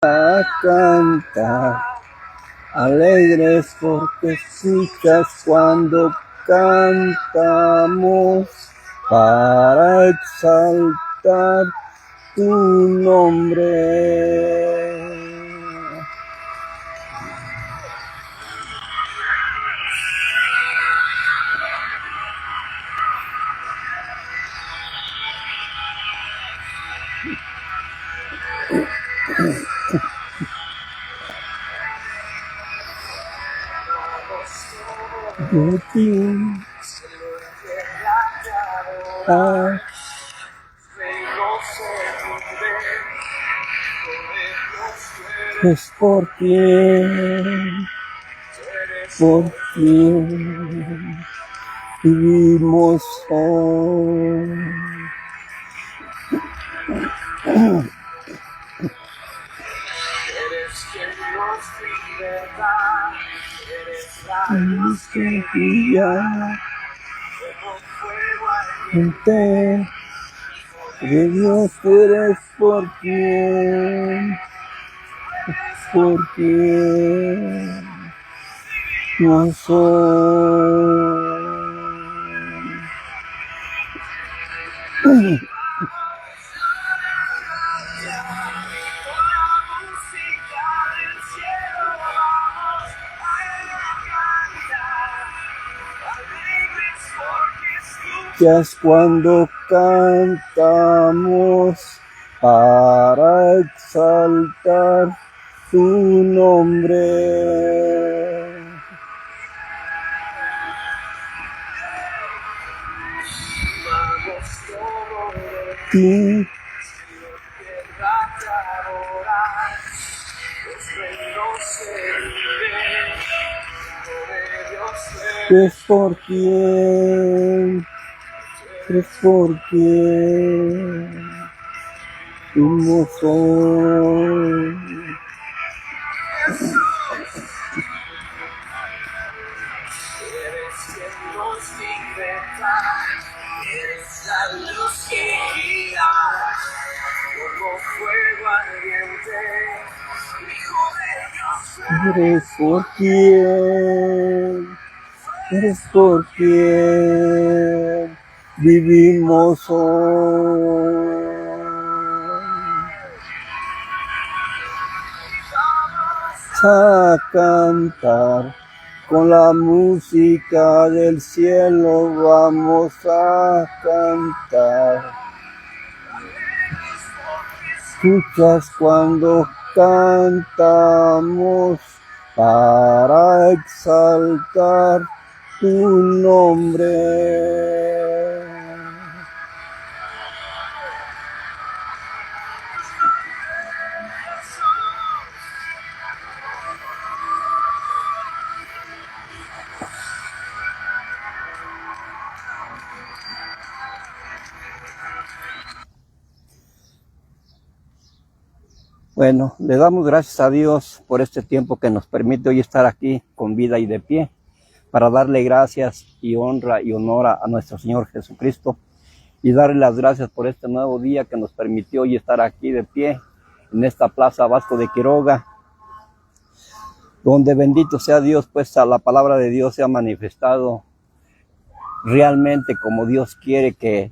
a cantar, alegres porque escuchas cuando cantamos para exaltar tu nombre. De ti es por quien vivimos hoy. Luz que brilla gente de Dios, eres por quien no soy. Ya es cuando cantamos para exaltar tu nombre. Ti es por quien vivimos hoy. Eres la luz que guía como fuego ardiente, Hijo de Dios. Eres por quien vivimos hoy. A cantar con la música del cielo, vamos a cantar. Escuchas cuando cantamos para exaltar tu nombre. Bueno, le damos gracias a Dios por este tiempo que nos permite hoy estar aquí con vida y de pie, para darle gracias y honra y honor a nuestro Señor Jesucristo, y darle las gracias por este nuevo día que nos permitió hoy estar aquí de pie en esta plaza Vasco de Quiroga, donde bendito sea Dios, pues la palabra de Dios se ha manifestado realmente como Dios quiere que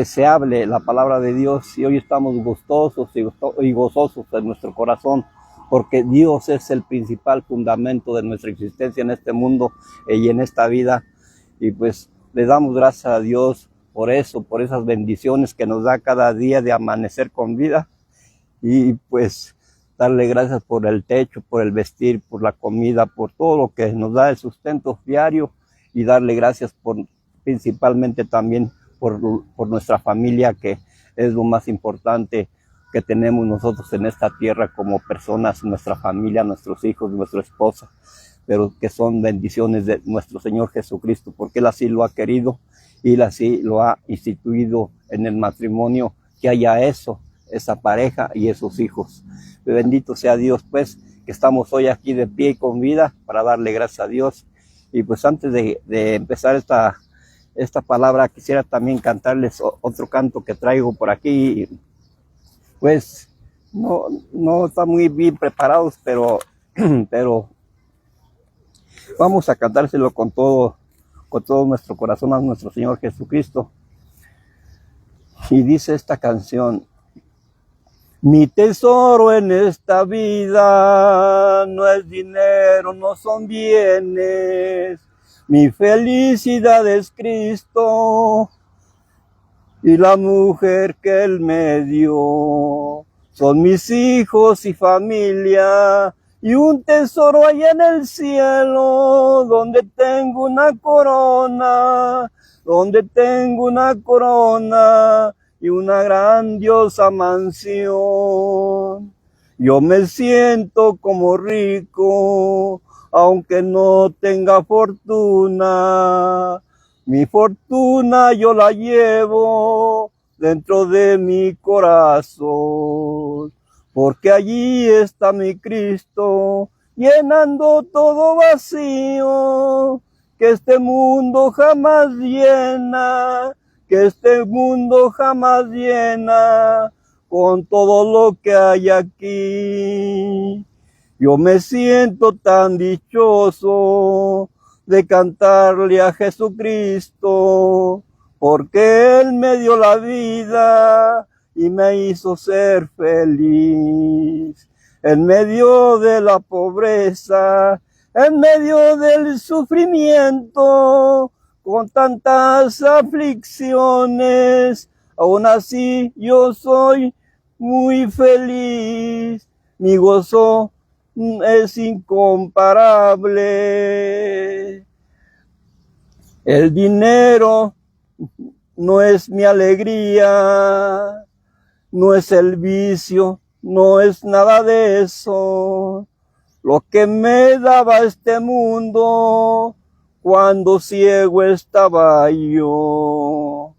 se hable la palabra de Dios, y hoy estamos gustosos y gozosos en nuestro corazón, porque Dios es el principal fundamento de nuestra existencia en este mundo y en esta vida, y pues le damos gracias a Dios por eso, por esas bendiciones que nos da cada día de amanecer con vida, y pues darle gracias por el techo, por el vestir, por la comida, por todo lo que nos da el sustento diario, y darle gracias principalmente también por nuestra familia, que es lo más importante que tenemos nosotros en esta tierra como personas, nuestra familia, nuestros hijos, nuestra esposa, pero que son bendiciones de nuestro Señor Jesucristo, porque Él así lo ha querido y Él así lo ha instituido en el matrimonio, que haya esa pareja y esos hijos. Bendito sea Dios, pues, que estamos hoy aquí de pie y con vida para darle gracias a Dios. Y pues antes de empezar esta palabra, quisiera también cantarles otro canto que traigo por aquí. Pues no están muy bien preparados, pero vamos a cantárselo con todo nuestro corazón a nuestro Señor Jesucristo. Y dice esta canción: mi tesoro en esta vida no es dinero, no son bienes. Mi felicidad es Cristo y la mujer que Él me dio. Son mis hijos y familia y un tesoro allá en el cielo, donde tengo una corona, y una grandiosa mansión. Yo me siento como rico, aunque no tenga fortuna. Mi fortuna yo la llevo dentro de mi corazón, porque allí está mi Cristo, llenando todo vacío, que este mundo jamás llena, con todo lo que hay aquí. Yo me siento tan dichoso de cantarle a Jesucristo, porque Él me dio la vida y me hizo ser feliz. En medio de la pobreza, en medio del sufrimiento, con tantas aflicciones, aún así yo soy muy feliz. Mi gozo es incomparable. El dinero no es mi alegría, no es el vicio, no es nada de eso. Lo que me daba este mundo cuando ciego estaba yo.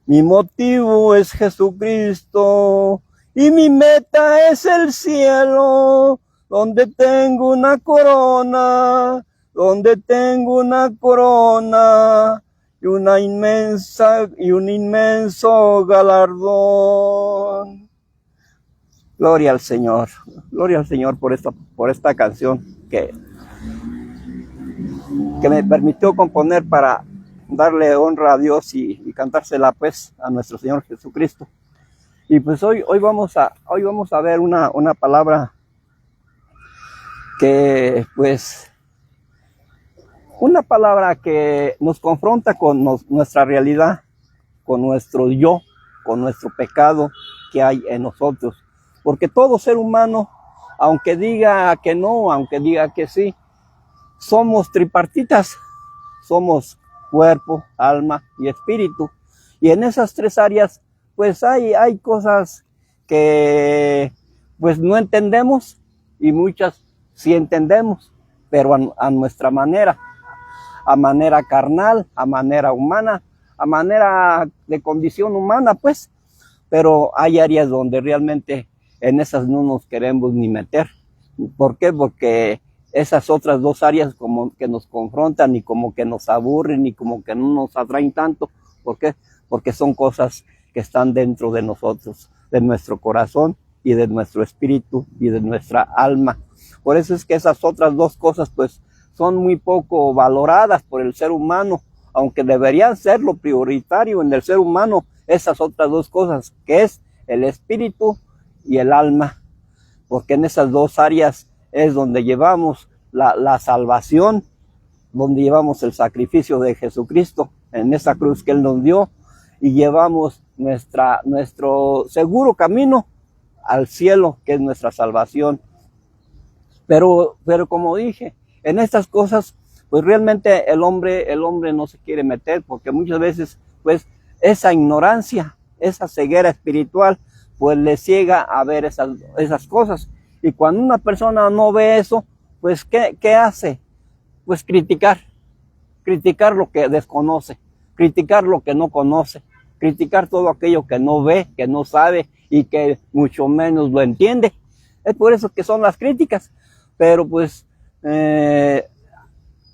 Mi motivo es Jesucristo y mi meta es el cielo, donde tengo una corona, y un inmenso galardón. Gloria al Señor por esta canción que me permitió componer para darle honra a Dios y cantársela pues a nuestro Señor Jesucristo. Y pues hoy vamos a ver una palabra que pues una palabra que nos confronta con nuestra realidad, con nuestro yo, con nuestro pecado que hay en nosotros. Porque todo ser humano, aunque diga que no, aunque diga que sí, somos tripartitas, somos cuerpo, alma y espíritu. Y en esas tres áreas, pues hay cosas que pues no entendemos y muchas sí entendemos, pero a nuestra manera, a manera carnal, a manera humana, a manera de condición humana, pues. Pero hay áreas donde realmente en esas no nos queremos ni meter. ¿Por qué? Porque esas otras dos áreas como que nos confrontan y como que nos aburren y como que no nos atraen tanto. ¿Por qué? Porque son cosas que están dentro de nosotros, de nuestro corazón y de nuestro espíritu y de nuestra alma. Por eso es que esas otras dos cosas pues son muy poco valoradas por el ser humano, aunque deberían ser lo prioritario en el ser humano, esas otras dos cosas, que es el espíritu y el alma, porque en esas dos áreas es donde llevamos la salvación, donde llevamos el sacrificio de Jesucristo en esa cruz que Él nos dio, y llevamos nuestro seguro camino al cielo, que es nuestra salvación. Pero como dije, en estas cosas, pues realmente el hombre no se quiere meter, porque muchas veces, pues, esa ignorancia, esa ceguera espiritual, pues le ciega a ver esas cosas. Y cuando una persona no ve eso, pues, ¿qué hace? Pues criticar lo que desconoce, criticar lo que no conoce, criticar todo aquello que no ve, que no sabe y que mucho menos lo entiende. Es por eso que son las críticas. Pero pues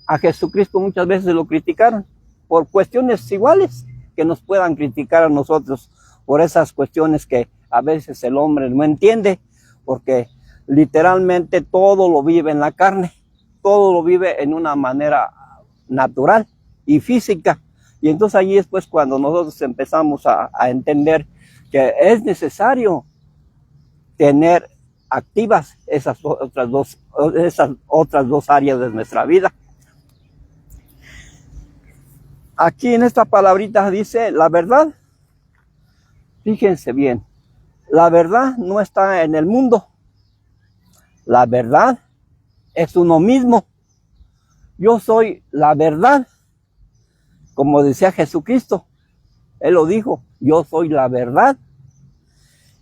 a Jesucristo muchas veces lo criticaron por cuestiones iguales que nos puedan criticar a nosotros, por esas cuestiones que a veces el hombre no entiende, porque literalmente todo lo vive en la carne, todo lo vive en una manera natural y física. Y entonces ahí es pues cuando nosotros empezamos a entender que es necesario tener activas esas otras dos áreas de nuestra vida. Aquí en esta palabrita dice la verdad. Fíjense bien, la verdad no está en el mundo. La verdad es uno mismo. Yo soy la verdad. Como decía Jesucristo, Él lo dijo, yo soy la verdad.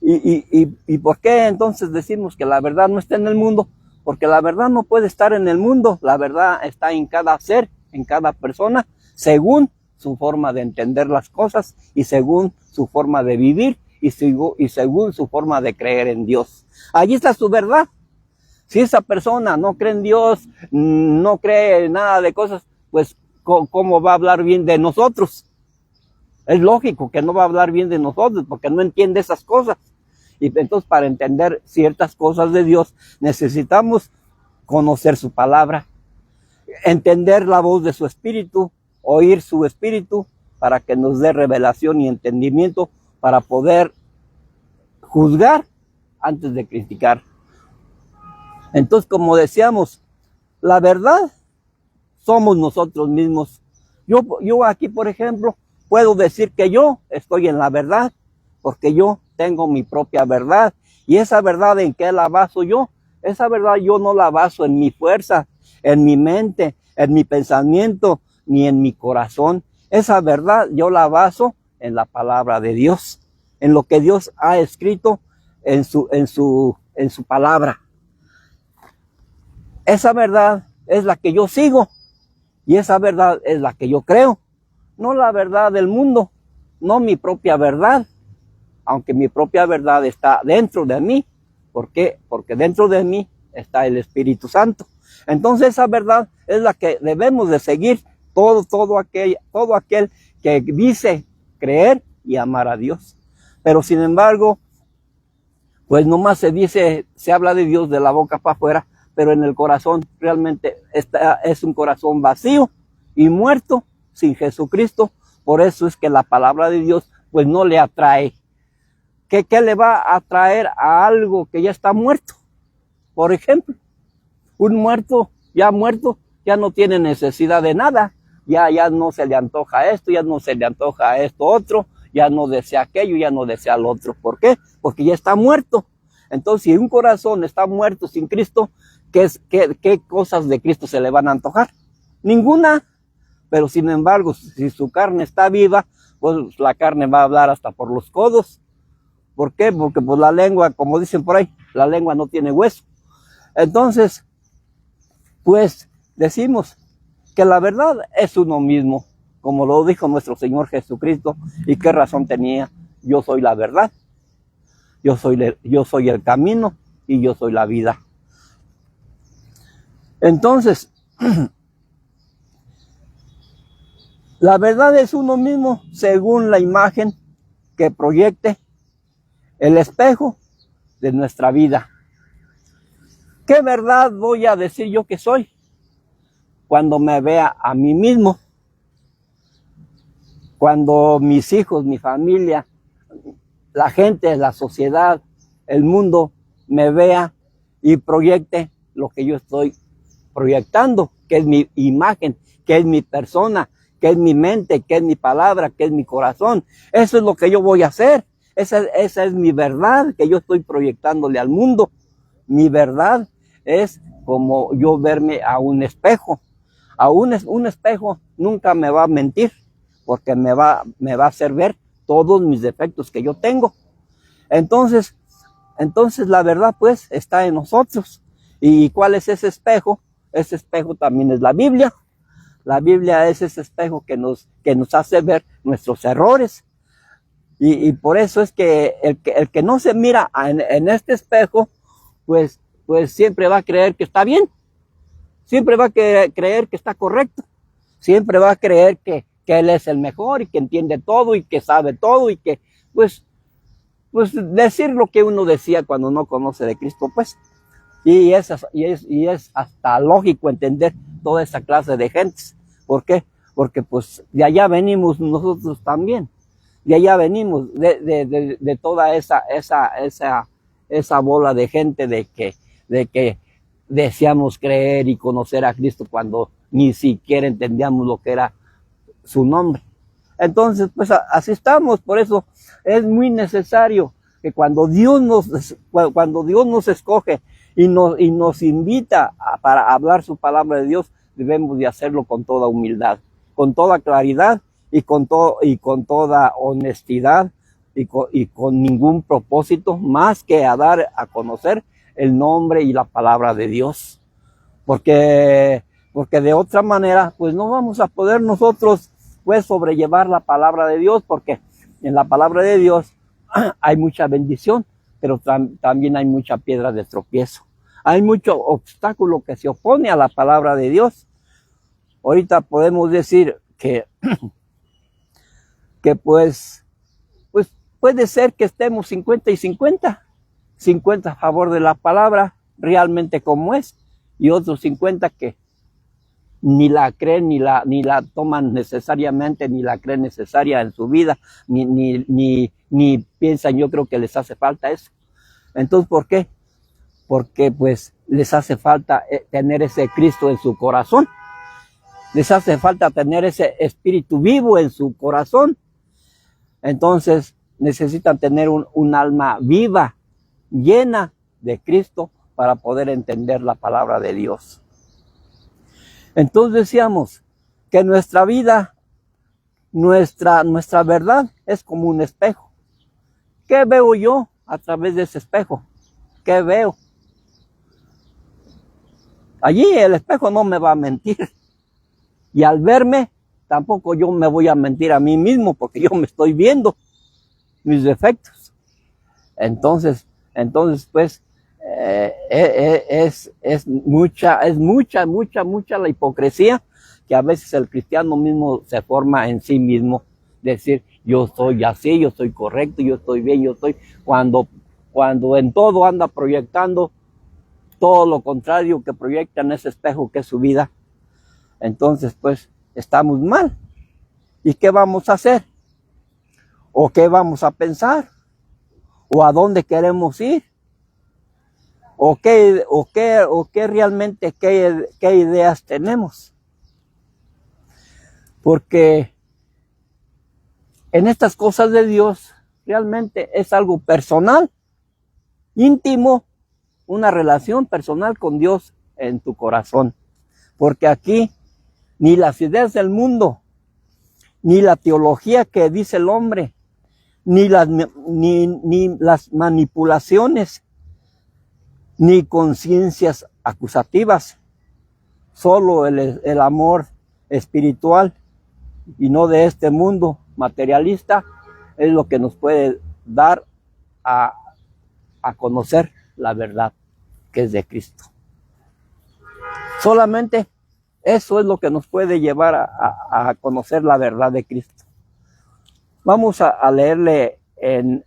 ¿Y por qué entonces decimos que la verdad no está en el mundo? Porque la verdad no puede estar en el mundo. La verdad está en cada ser, en cada persona, según su forma de entender las cosas y según su forma de vivir y según su forma de creer en Dios. Allí está su verdad. Si esa persona no cree en Dios, no cree en nada de cosas, pues ¿cómo va a hablar bien de nosotros? Es lógico que no va a hablar bien de nosotros porque no entiende esas cosas. Y entonces para entender ciertas cosas de Dios necesitamos conocer su palabra, entender la voz de su espíritu, oír su espíritu para que nos dé revelación y entendimiento para poder juzgar antes de criticar. Entonces, como decíamos, la verdad somos nosotros mismos. Yo aquí, por ejemplo, puedo decir que yo estoy en la verdad, porque yo tengo mi propia verdad. Y esa verdad, ¿en qué la baso yo? Esa verdad yo no la baso en mi fuerza, en mi mente, en mi pensamiento, ni en mi corazón. Esa verdad yo la baso en la palabra de Dios, en lo que Dios ha escrito en su palabra. Esa verdad es la que yo sigo y esa verdad es la que yo creo, no la verdad del mundo, no mi propia verdad, aunque mi propia verdad está dentro de mí. ¿Por qué? Porque dentro de mí está el Espíritu Santo. Entonces esa verdad es la que debemos de seguir todo aquel que dice creer y amar a Dios. Pero sin embargo, pues nomás se habla de Dios de la boca para afuera, pero en el corazón realmente es un corazón vacío y muerto sin Jesucristo. Por eso es que la palabra de Dios pues no le atrae. ¿Qué le va a atraer a algo que ya está muerto? Por ejemplo, un muerto ya no tiene necesidad de nada. Ya no se le antoja esto, ya no se le antoja esto otro, ya no desea aquello, ya no desea lo otro. ¿Por qué? Porque ya está muerto. Entonces, si un corazón está muerto sin Cristo, ¿qué cosas de Cristo se le van a antojar? Ninguna. Pero sin embargo, si su carne está viva, pues la carne va a hablar hasta por los codos. ¿Por qué? Porque pues la lengua, como dicen por ahí, la lengua no tiene hueso. Entonces, pues decimos que la verdad es uno mismo, como lo dijo nuestro Señor Jesucristo. ¿Y qué razón tenía? Yo soy la verdad, yo soy el camino y yo soy la vida. Entonces, la verdad es uno mismo según la imagen que proyecte el espejo de nuestra vida. ¿Qué verdad voy a decir yo que soy? Cuando me vea a mí mismo, cuando mis hijos, mi familia, la gente, la sociedad, el mundo me vea y proyecte lo que yo estoy proyectando, que es mi imagen, que es mi persona, que es mi mente, que es mi palabra, que es mi corazón. Eso es lo que yo voy a hacer. Esa es mi verdad que yo estoy proyectándole al mundo. Mi verdad es como yo verme a un espejo. A un espejo nunca me va a mentir, porque me va a hacer ver todos mis defectos que yo tengo. Entonces la verdad pues está en nosotros. ¿Y cuál es ese espejo? Ese espejo también es la Biblia. La Biblia es ese espejo que nos hace ver nuestros errores. Y por eso es que el que no se mira en este espejo, pues siempre va a creer que está bien. Siempre va a creer que está correcto. Siempre va a creer que él es el mejor y que entiende todo y que sabe todo y que, pues, pues decir lo que uno decía cuando no conoce de Cristo, pues. Y es hasta lógico entender toda esa clase de gentes. ¿Por qué? Porque pues de allá venimos nosotros también. De allá venimos, de toda esa bola de gente de que deseamos creer y conocer a Cristo cuando ni siquiera entendíamos lo que era su nombre. Entonces, pues así estamos. Por eso es muy necesario que cuando Dios nos escoge y nos invita para hablar su palabra de Dios, debemos de hacerlo con toda humildad, con toda claridad y con toda honestidad y con ningún propósito más que a dar a conocer el nombre y la palabra de Dios. Porque de otra manera, pues no vamos a poder nosotros pues sobrellevar la palabra de Dios, porque en la palabra de Dios hay mucha bendición, pero también hay mucha piedra de tropiezo. Hay mucho obstáculo que se opone a la palabra de Dios. Ahorita podemos decir que pues puede ser que estemos 50 y 50. 50 a favor de la palabra, realmente como es, y otros 50 que ni la creen, ni la toman necesariamente, ni la creen necesaria en su vida, ni piensan, yo creo que les hace falta eso. Entonces, ¿por qué? Porque pues les hace falta tener ese Cristo en su corazón. Les hace falta tener ese espíritu vivo en su corazón. Entonces, necesitan tener un alma viva, llena de Cristo, para poder entender la palabra de Dios. Entonces decíamos que nuestra vida, nuestra verdad es como un espejo. ¿Qué veo yo a través de ese espejo? ¿Qué veo? Allí el espejo no me va a mentir. Y al verme, tampoco yo me voy a mentir a mí mismo, porque yo me estoy viendo mis defectos. Entonces pues, es mucha la hipocresía que a veces el cristiano mismo se forma en sí mismo. Decir, yo soy así, yo soy correcto, yo estoy bien, yo estoy... Cuando en todo anda proyectando todo lo contrario que proyecta en ese espejo que es su vida. Entonces, pues, estamos mal. ¿Y qué vamos a hacer? ¿O qué vamos a pensar? ¿O a dónde queremos ir? ¿O qué realmente, qué ideas tenemos? Porque en estas cosas de Dios realmente es algo personal, íntimo, una relación personal con Dios en tu corazón. Porque aquí ni las ideas del mundo, ni la teología que dice el hombre, ni las manipulaciones, ni conciencias acusativas, solo el amor espiritual y no de este mundo materialista es lo que nos puede dar a conocer la verdad que es de Cristo. Solamente eso es lo que nos puede llevar a conocer la verdad de Cristo. Vamos a leerle en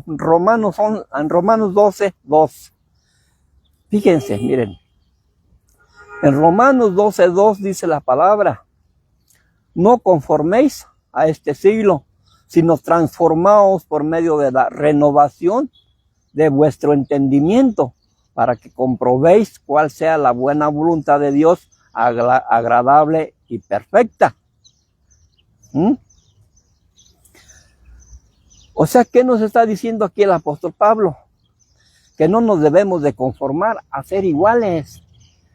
Romanos 12:2. Fíjense, miren. En Romanos 12:2 dice la palabra: no conforméis a este siglo, sino transformaos por medio de la renovación de vuestro entendimiento, para que comprobéis cuál sea la buena voluntad de Dios, agradable y perfecta. O sea, ¿qué nos está diciendo aquí el apóstol Pablo? Que no nos debemos de conformar a ser iguales.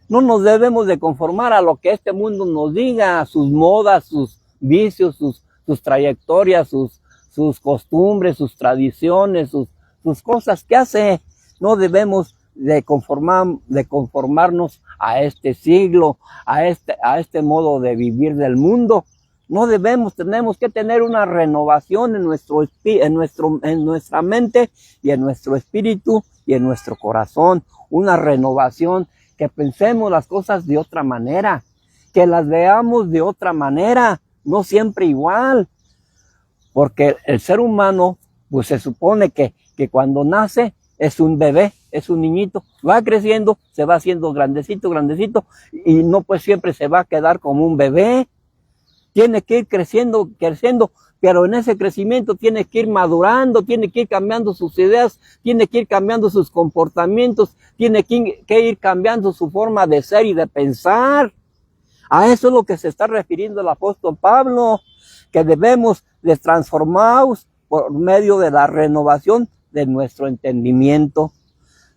No nos debemos de conformar a lo que este mundo nos diga, sus modas, sus vicios, sus trayectorias, sus costumbres, sus tradiciones, sus cosas que hace. No debemos de conformarnos a este siglo, a este modo de vivir del mundo. No tenemos que tener una renovación en nuestra mente y en nuestro espíritu y en nuestro corazón. Una renovación, que pensemos las cosas de otra manera, que las veamos de otra manera, no siempre igual. Porque el ser humano, pues se supone que cuando nace es un bebé, es un niñito, va creciendo, se va haciendo grandecito, grandecito, y no pues siempre se va a quedar como un bebé. Tiene que ir creciendo, creciendo, pero en ese crecimiento tiene que ir madurando, tiene que ir cambiando sus ideas, tiene que ir cambiando sus comportamientos, tiene que ir cambiando su forma de ser y de pensar. A eso es lo que se está refiriendo el apóstol Pablo, que debemos de transformarnos por medio de la renovación de nuestro entendimiento.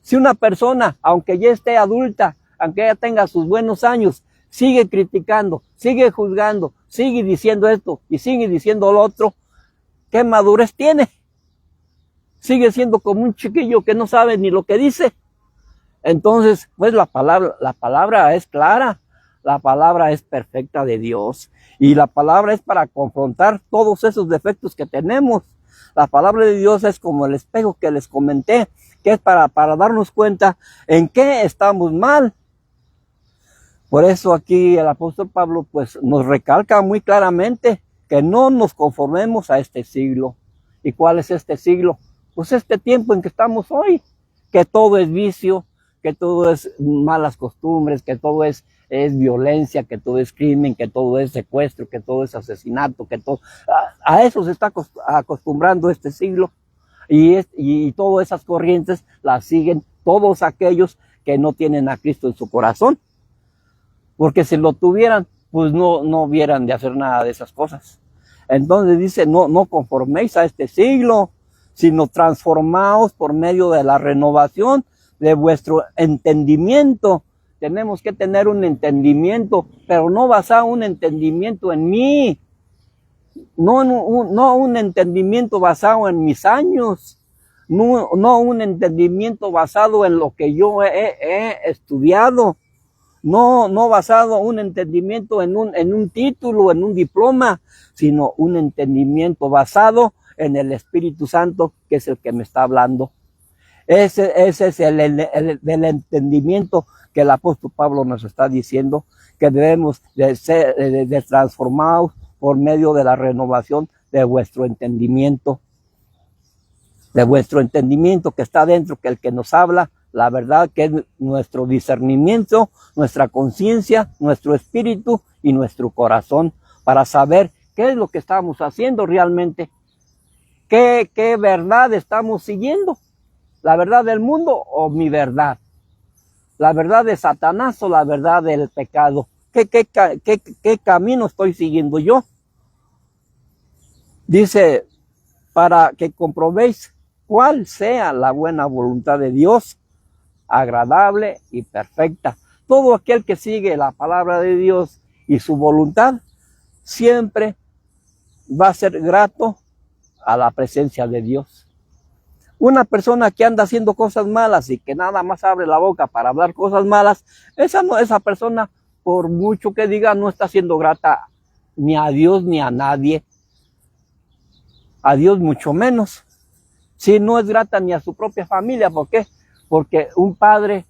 Si una persona, aunque ya esté adulta, aunque ya tenga sus buenos años, sigue criticando, sigue juzgando, sigue diciendo esto y sigue diciendo lo otro, ¿qué madurez tiene? Sigue siendo como un chiquillo que no sabe ni lo que dice. Entonces, pues la palabra es clara, la palabra es perfecta de Dios y la palabra es para confrontar todos esos defectos que tenemos. La palabra de Dios es como el espejo que les comenté, que es para darnos cuenta en qué estamos mal. Por eso aquí el apóstol Pablo pues nos recalca muy claramente que no nos conformemos a este siglo. ¿Y cuál es este siglo? Pues este tiempo en que estamos hoy, que todo es vicio, que todo es malas costumbres, que todo es violencia, que todo es crimen, que todo es secuestro, que todo es asesinato, que todo... A eso se está acostumbrando este siglo y todas esas corrientes las siguen todos aquellos que no tienen a Cristo en su corazón. Porque si lo tuvieran, pues no vieran de hacer nada de esas cosas. Entonces dice, no conforméis a este siglo, sino transformaos por medio de la renovación de vuestro entendimiento. Tenemos que tener un entendimiento, pero no basado un entendimiento en mí, no un entendimiento basado en mis años, no un entendimiento basado en lo que yo he estudiado, no basado un entendimiento en un título, en un diploma, sino un entendimiento basado en el Espíritu Santo, que es el que me está hablando. Ese es el entendimiento que el apóstol Pablo nos está diciendo, que debemos de transformados por medio de la renovación de vuestro entendimiento que está dentro, que el que nos habla, la verdad que es nuestro discernimiento, nuestra conciencia, nuestro espíritu y nuestro corazón, para saber qué es lo que estamos haciendo realmente, qué verdad estamos siguiendo, la verdad del mundo o mi verdad, la verdad de Satanás o la verdad del pecado, qué camino estoy siguiendo yo. Dice, para que comprobéis cuál sea la buena voluntad de Dios, agradable y perfecta. Todo aquel que sigue la palabra de Dios y su voluntad, siempre va a ser grato a la presencia de Dios. Una persona que anda haciendo cosas malas y que nada más abre la boca para hablar cosas malas, esa persona, por mucho que diga, no está siendo grata ni a Dios ni a nadie. A Dios mucho menos. Si no es grata ni a su propia familia. ¿Por qué? Porque un padre,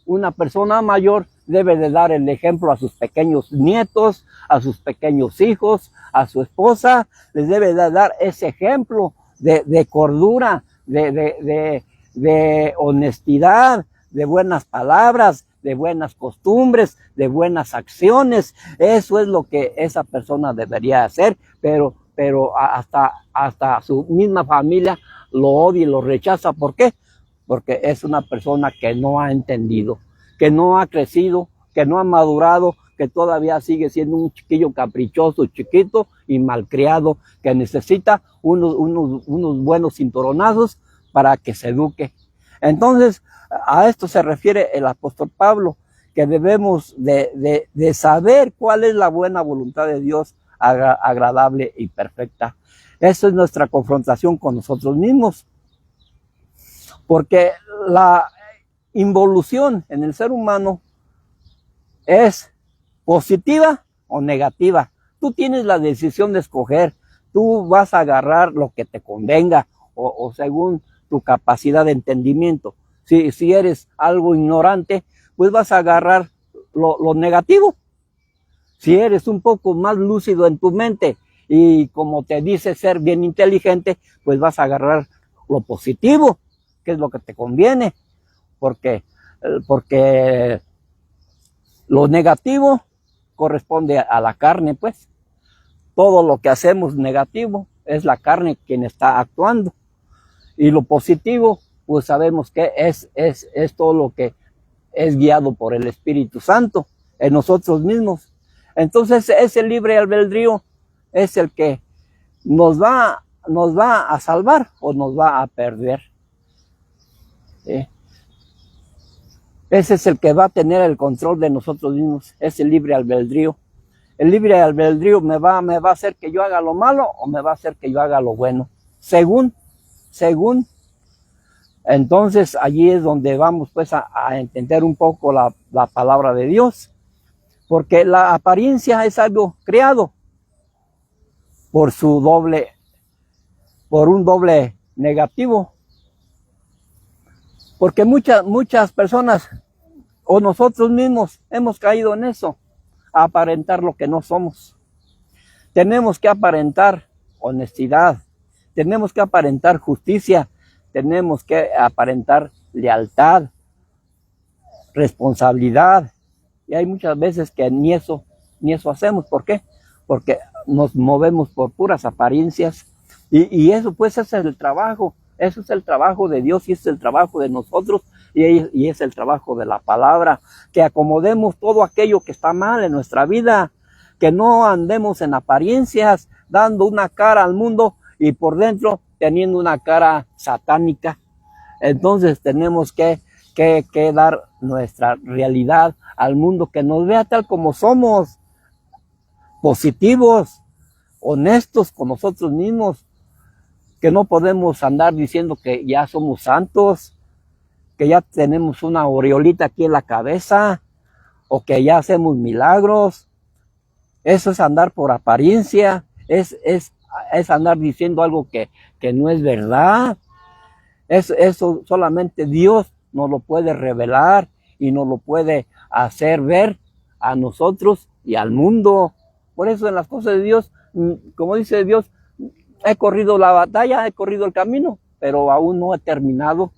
una persona mayor, debe de dar el ejemplo a sus pequeños nietos, a sus pequeños hijos, a su esposa. Les debe de dar ese ejemplo de cordura, de honestidad, de buenas palabras, de buenas costumbres, de buenas acciones. Eso es lo que esa persona debería hacer, pero hasta su misma familia lo odia y lo rechaza. ¿Por qué? Porque es una persona que no ha entendido, que no ha crecido, que no ha madurado, que todavía sigue siendo un chiquillo caprichoso, chiquito y malcriado, que necesita unos buenos cinturonazos para que se eduque. Entonces, a esto se refiere el apóstol Pablo, que debemos de saber cuál es la buena voluntad de Dios, agradable y perfecta. Esa es nuestra confrontación con nosotros mismos, porque la involución en el ser humano es positiva o negativa. Tú tienes la decisión de escoger, tú vas a agarrar lo que te convenga o según tu capacidad de entendimiento. Si eres algo ignorante, pues vas a agarrar lo negativo. Si eres un poco más lúcido en tu mente y como te dice ser bien inteligente, pues vas a agarrar lo positivo, que es lo que te conviene, porque lo negativo corresponde a la carne, pues. Todo lo que hacemos negativo es la carne quien está actuando. Y lo positivo, pues sabemos que es todo lo que es guiado por el Espíritu Santo en nosotros mismos. Entonces ese libre albedrío es el que nos va a salvar o nos va a perder. Ese es el que va a tener el control de nosotros mismos, es el libre albedrío. El libre albedrío me va a hacer que yo haga lo malo o me va a hacer que yo haga lo bueno. Según. Entonces allí es donde vamos pues a entender un poco la palabra de Dios. Porque la apariencia es algo creado por un doble negativo. Porque muchas personas o nosotros mismos hemos caído en eso, a aparentar lo que no somos. Tenemos que aparentar honestidad, tenemos que aparentar justicia, tenemos que aparentar lealtad, responsabilidad. Y hay muchas veces que ni eso hacemos. ¿Por qué? Porque nos movemos por puras apariencias. Y eso pues es el trabajo. Eso es el trabajo de Dios y es el trabajo de nosotros y es el trabajo de la palabra. Que acomodemos todo aquello que está mal en nuestra vida. Que no andemos en apariencias, dando una cara al mundo y por dentro teniendo una cara satánica. Entonces tenemos que dar nuestra realidad al mundo, que nos vea tal como somos, positivos, honestos con nosotros mismos, que no podemos andar diciendo que ya somos santos, que ya tenemos una aureolita aquí en la cabeza, o que ya hacemos milagros. Eso es andar por apariencia, es andar diciendo algo que no es verdad. Eso solamente Dios nos lo puede revelar y nos lo puede hacer ver a nosotros y al mundo. Por eso en las cosas de Dios, como dice Dios, he corrido la batalla, he corrido el camino, pero aún no he terminado.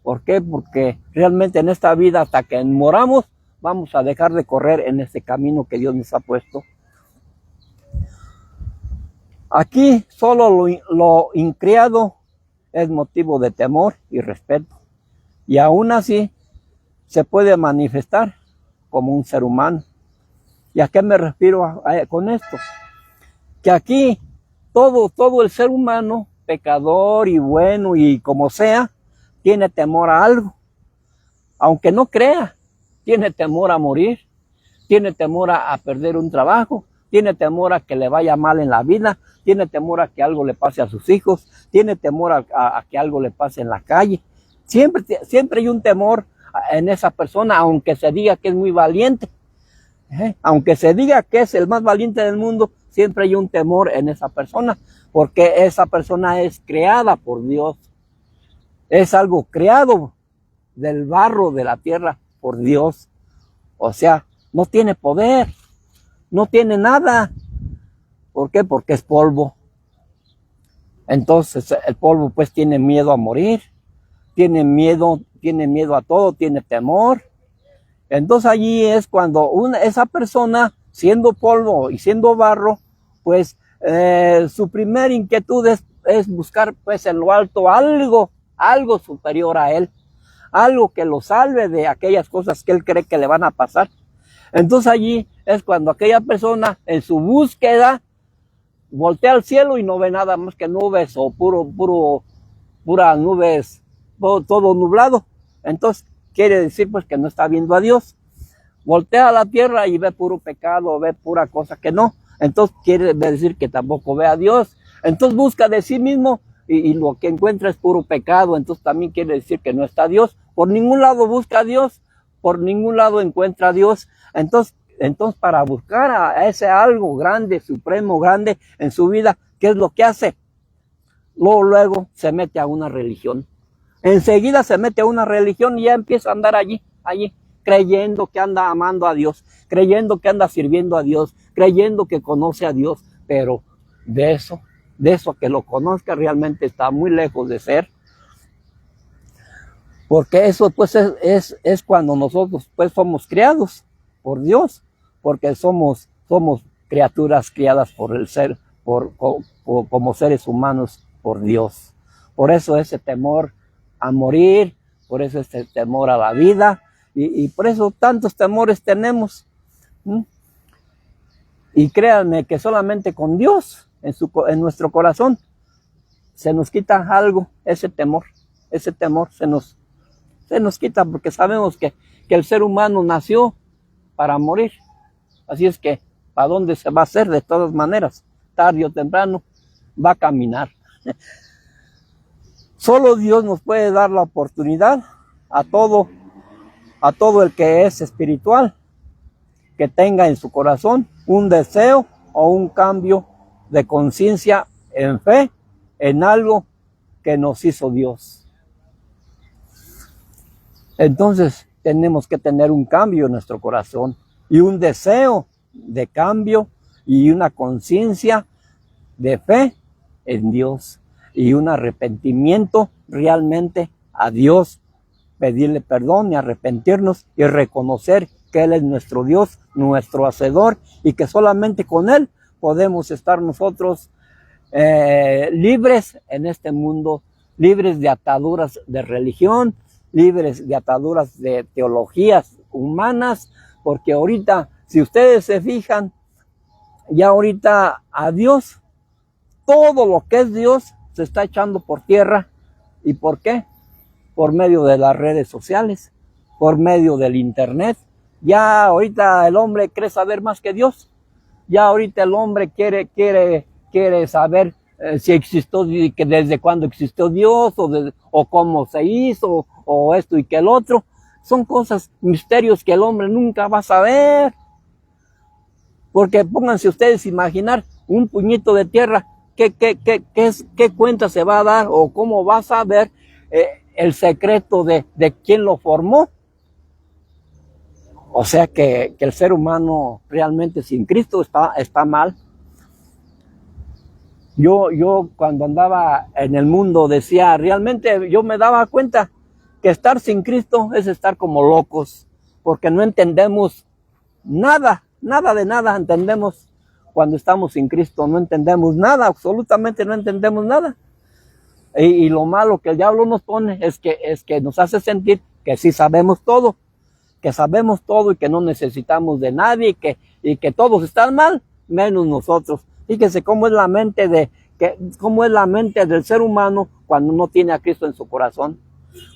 ¿Por qué? Porque realmente en esta vida, hasta que moramos, vamos a dejar de correr en este camino que Dios nos ha puesto. Aquí solo lo increado es motivo de temor y respeto. Y aún así se puede manifestar como un ser humano. ¿Y a qué me refiero con esto? Que aquí todo el ser humano, pecador y bueno y como sea, tiene temor a algo. Aunque no crea, tiene temor a morir, tiene temor a perder un trabajo, tiene temor a que le vaya mal en la vida, tiene temor a que algo le pase a sus hijos, tiene temor a que algo le pase en la calle. Siempre hay un temor en esa persona, aunque se diga que es muy valiente. Aunque se diga que es el más valiente del mundo, siempre hay un temor en esa persona, porque esa persona es creada por Dios. Es algo creado del barro de la tierra por Dios. O sea, no tiene poder, no tiene nada. ¿Por qué? Porque es polvo. Entonces el polvo pues tiene miedo a morir, tiene miedo a todo, tiene temor. Entonces allí es cuando esa persona, siendo polvo y siendo barro, pues su primera inquietud es buscar pues en lo alto algo superior a él, algo que lo salve de aquellas cosas que él cree que le van a pasar. Entonces allí es cuando aquella persona en su búsqueda voltea al cielo y no ve nada más que nubes o puras nubes, todo nublado. Entonces quiere decir pues que no está viendo a Dios. Voltea a la tierra y ve puro pecado, ve pura cosa que no. Entonces quiere decir que tampoco ve a Dios. Entonces busca de sí mismo y lo que encuentra es puro pecado. Entonces también quiere decir que no está Dios. Por ningún lado busca a Dios, por ningún lado encuentra a Dios. Entonces para buscar a ese algo grande, supremo, grande en su vida, ¿qué es lo que hace? Luego se mete a una religión. Enseguida se mete a una religión y ya empieza a andar allí, creyendo que anda amando a Dios, creyendo que anda sirviendo a Dios, creyendo que conoce a Dios, pero de eso que lo conozca realmente está muy lejos de ser. Porque eso pues es cuando nosotros pues somos criados por Dios, porque somos criaturas criadas por el ser, como seres humanos por Dios. Por eso ese temor a morir, por eso ese temor a la vida, y por eso tantos temores tenemos. Y créanme que solamente con Dios en nuestro corazón se nos quita algo, ese temor se nos quita, porque sabemos que el ser humano nació para morir. Así es que, ¿para dónde se va a hacer? De todas maneras, tarde o temprano, va a caminar. Solo Dios nos puede dar la oportunidad a todo el que es espiritual, que tenga en su corazón un deseo o un cambio de conciencia en fe, en algo que nos hizo Dios. Entonces tenemos que tener un cambio en nuestro corazón y un deseo de cambio y una conciencia de fe en Dios y un arrepentimiento realmente a Dios, pedirle perdón y arrepentirnos y reconocer que Él es nuestro Dios, nuestro Hacedor, y que solamente con Él podemos estar nosotros libres en este mundo, libres de ataduras de religión, libres de ataduras de teologías humanas, porque ahorita, si ustedes se fijan, ya ahorita a Dios, todo lo que es Dios se está echando por tierra. ¿Y por qué? Por medio de las redes sociales, por medio del internet. Ya ahorita el hombre cree saber más que Dios. Ya ahorita el hombre quiere saber si existió, que desde cuándo existió Dios, o cómo se hizo, o esto y que el otro. Son cosas, misterios que el hombre nunca va a saber. Porque pónganse ustedes a imaginar un puñito de tierra, ¿qué cuenta se va a dar o cómo va a saber el secreto de quién lo formó? O sea que el ser humano realmente sin Cristo está mal. Yo cuando andaba en el mundo decía, realmente yo me daba cuenta que estar sin Cristo es estar como locos, porque no entendemos nada de nada entendemos cuando estamos sin Cristo, no entendemos nada, absolutamente no entendemos nada. Y lo malo que el diablo nos pone es que nos hace sentir que sí sabemos todo, y que no necesitamos de nadie, y que todos están mal, menos nosotros. Fíjense cómo es la mente del ser humano cuando no tiene a Cristo en su corazón,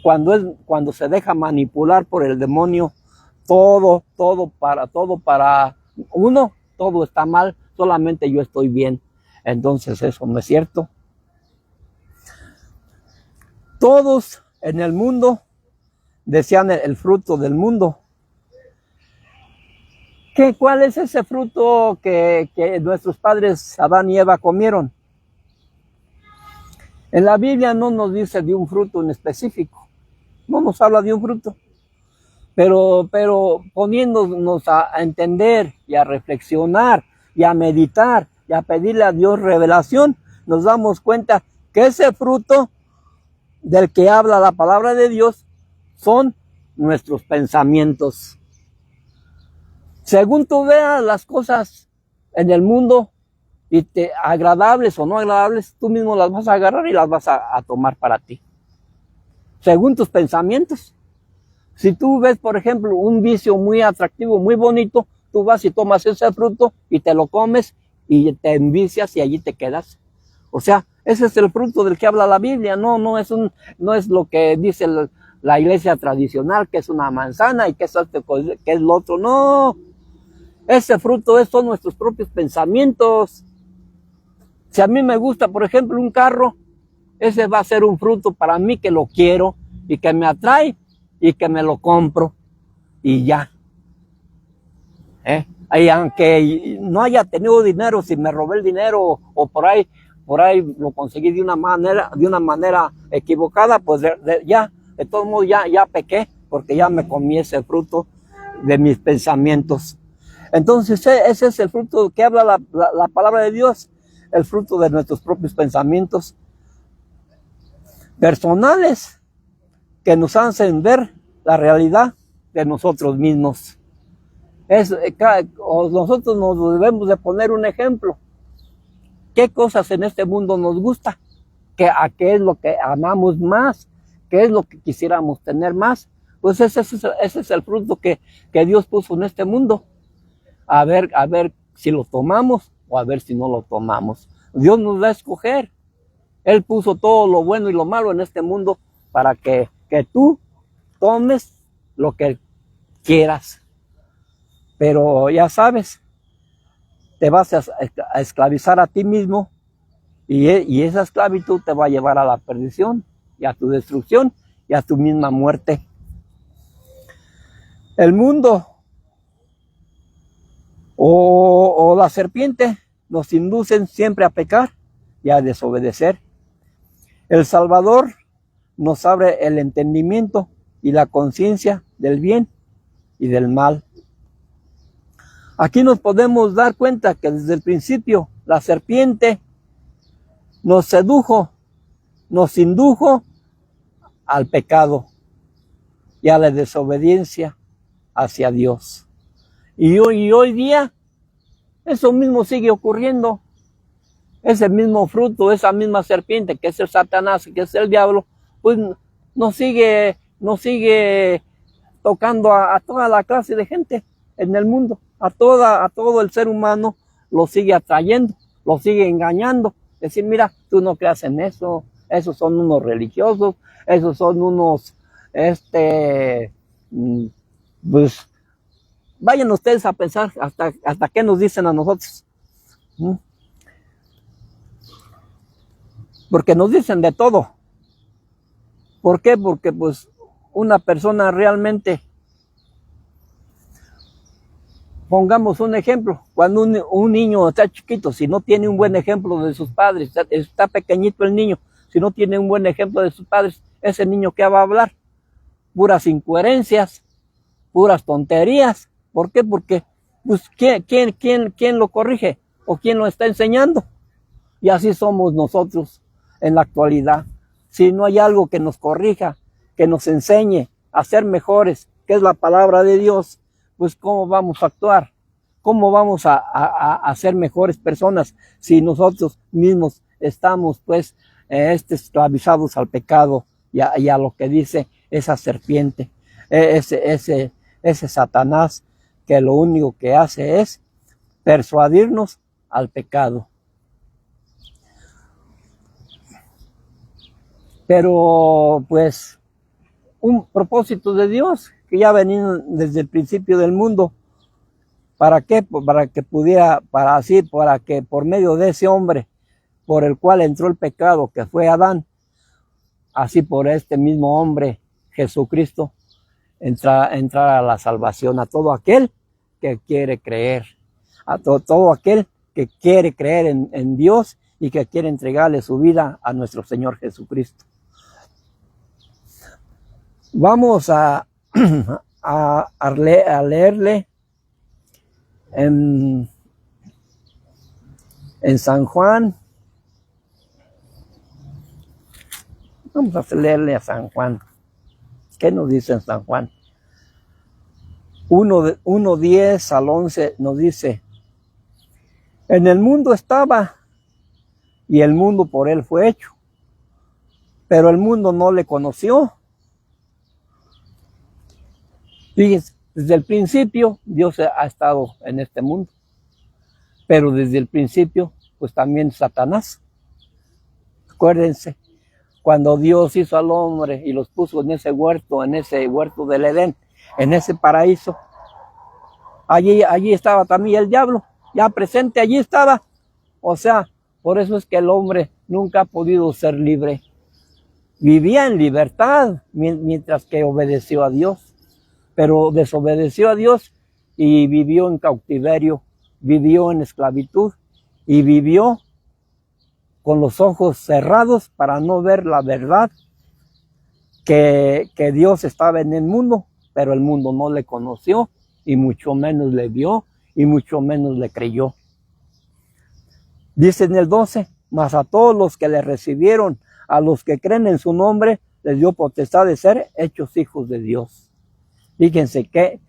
cuando se deja manipular por el demonio. Todo para uno, todo está mal, solamente yo estoy bien. Entonces eso no es cierto. Todos en el mundo desean el fruto del mundo. ¿Cuál es ese fruto que nuestros padres Adán y Eva comieron? En la Biblia no nos dice de un fruto en específico, no nos habla de un fruto, pero poniéndonos a entender y a reflexionar y a meditar y a pedirle a Dios revelación, nos damos cuenta que ese fruto del que habla la palabra de Dios son nuestros pensamientos. Según tú veas las cosas en el mundo, agradables o no agradables, tú mismo las vas a agarrar y las vas a tomar para ti, según tus pensamientos. Si tú ves, por ejemplo, un vicio muy atractivo, muy bonito, tú vas y tomas ese fruto y te lo comes y te envicias y allí te quedas. O sea, ese es el fruto del que habla la Biblia, no es lo que dice la iglesia tradicional, que es una manzana y que es lo otro. No, ese fruto son nuestros propios pensamientos. Si a mí me gusta, por ejemplo, un carro, ese va a ser un fruto para mí que lo quiero y que me atrae y que me lo compro y ya. Y aunque no haya tenido dinero, si me robé el dinero o por ahí lo conseguí de una manera equivocada, pues ya, de todos modos ya pequé, porque ya me comí ese fruto de mis pensamientos. Entonces ese es el fruto que habla la palabra de Dios. el fruto de nuestros propios pensamientos personales que nos hacen ver la realidad de nosotros mismos. Nosotros nos debemos de poner un ejemplo. ¿Qué cosas en este mundo nos gusta? ¿A qué es lo que amamos más? ¿Qué es lo que quisiéramos tener más? Pues ese es el fruto que Dios puso en este mundo. A ver si lo tomamos o a ver si no lo tomamos. Dios nos da a escoger. Él puso todo lo bueno y lo malo en este mundo para que tú tomes lo que quieras. Pero ya sabes, te vas a esclavizar a ti mismo y esa esclavitud te va a llevar a la perdición y a tu destrucción y a tu misma muerte. El mundo o la serpiente nos inducen siempre a pecar y a desobedecer. El Salvador nos abre el entendimiento y la conciencia del bien y del mal. Aquí nos podemos dar cuenta que desde el principio la serpiente nos sedujo, nos indujo al pecado y a la desobediencia hacia Dios. Y hoy día eso mismo sigue ocurriendo. Ese mismo fruto, esa misma serpiente que es el Satanás, que es el diablo, pues nos sigue tocando a toda la clase de gente en el mundo. A todo el ser humano lo sigue atrayendo, lo sigue engañando. Decir, mira, tú no creas en eso, esos son unos religiosos, esos son unos, pues, vayan ustedes a pensar hasta qué nos dicen a nosotros. Porque nos dicen de todo. ¿Por qué? Porque pues una persona realmente, pongamos un ejemplo, cuando un niño está chiquito, si no tiene un buen ejemplo de sus padres, está pequeñito el niño, si no tiene un buen ejemplo de sus padres, ese niño ¿qué va a hablar? Puras incoherencias, puras tonterías. ¿Por qué? Porque pues, ¿quién lo corrige? ¿O quién lo está enseñando? Y así somos nosotros en la actualidad. Si no hay algo que nos corrija, que nos enseñe a ser mejores, que es la palabra de Dios, pues ¿cómo vamos a actuar? ¿Cómo vamos a ser mejores personas si nosotros mismos estamos pues esclavizados al pecado y a lo que dice esa serpiente, ese Satanás, que lo único que hace es persuadirnos al pecado? Pero pues un propósito de Dios que ya venía desde el principio del mundo. ¿Para qué? Para que por medio de ese hombre por el cual entró el pecado, que fue Adán, así por este mismo hombre, Jesucristo, entrar a la salvación a todo aquel que quiere creer, a todo aquel que quiere creer en Dios y que quiere entregarle su vida a nuestro Señor Jesucristo. Vamos a leerle en San Juan. Vamos a leerle a San Juan. ¿Qué nos dice en San Juan? 1:10 al 11 nos dice: en el mundo estaba, y el mundo por él fue hecho, pero el mundo no le conoció. Fíjense, desde el principio Dios ha estado en este mundo, pero desde el principio pues también Satanás. Acuérdense, cuando Dios hizo al hombre y los puso en ese huerto del Edén, en ese paraíso, allí estaba también el diablo, ya presente, allí estaba. O sea, por eso es que el hombre nunca ha podido ser libre. Vivía en libertad mientras que obedeció a Dios, pero desobedeció a Dios y vivió en cautiverio, vivió en esclavitud y vivió con los ojos cerrados para no ver la verdad, que Dios estaba en el mundo, pero el mundo no le conoció y mucho menos le vio y mucho menos le creyó. Dice en el 12, mas a todos los que le recibieron, a los que creen en su nombre, les dio potestad de ser hechos hijos de Dios. Fíjense qué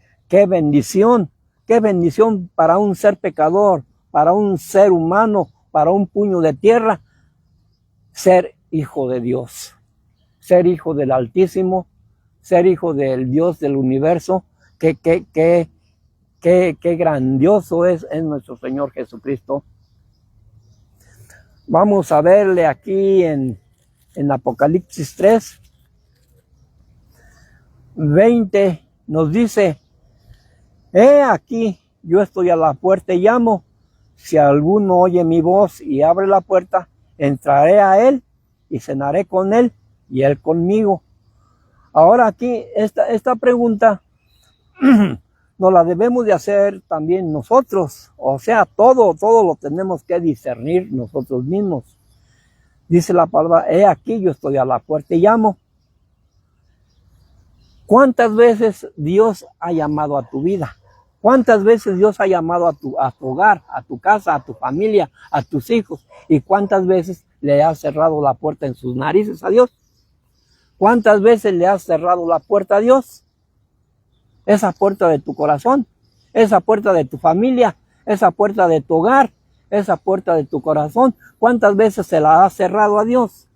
bendición para un ser pecador, para un ser humano, para un puño de tierra, ser hijo de Dios, ser hijo del Altísimo, ser hijo del Dios del universo. Qué grandioso es nuestro Señor Jesucristo. Vamos a verle aquí en Apocalipsis 3, 20, nos dice, he aquí, yo estoy a la puerta y llamo, si alguno oye mi voz y abre la puerta, entraré a él y cenaré con él y él conmigo. Ahora aquí, esta pregunta nos la debemos de hacer también nosotros, o sea, todo lo tenemos que discernir nosotros mismos. Dice la palabra, he aquí, yo estoy a la puerta y llamo. ¿Cuántas veces Dios ha llamado a tu vida? ¿Cuántas veces Dios ha llamado a tu hogar, a tu casa, a tu familia, a tus hijos? ¿Y cuántas veces le has cerrado la puerta en sus narices a Dios? ¿Cuántas veces le has cerrado la puerta a Dios? Esa puerta de tu corazón, esa puerta de tu familia, esa puerta de tu hogar, esa puerta de tu corazón. ¿Cuántas veces se la has cerrado a Dios?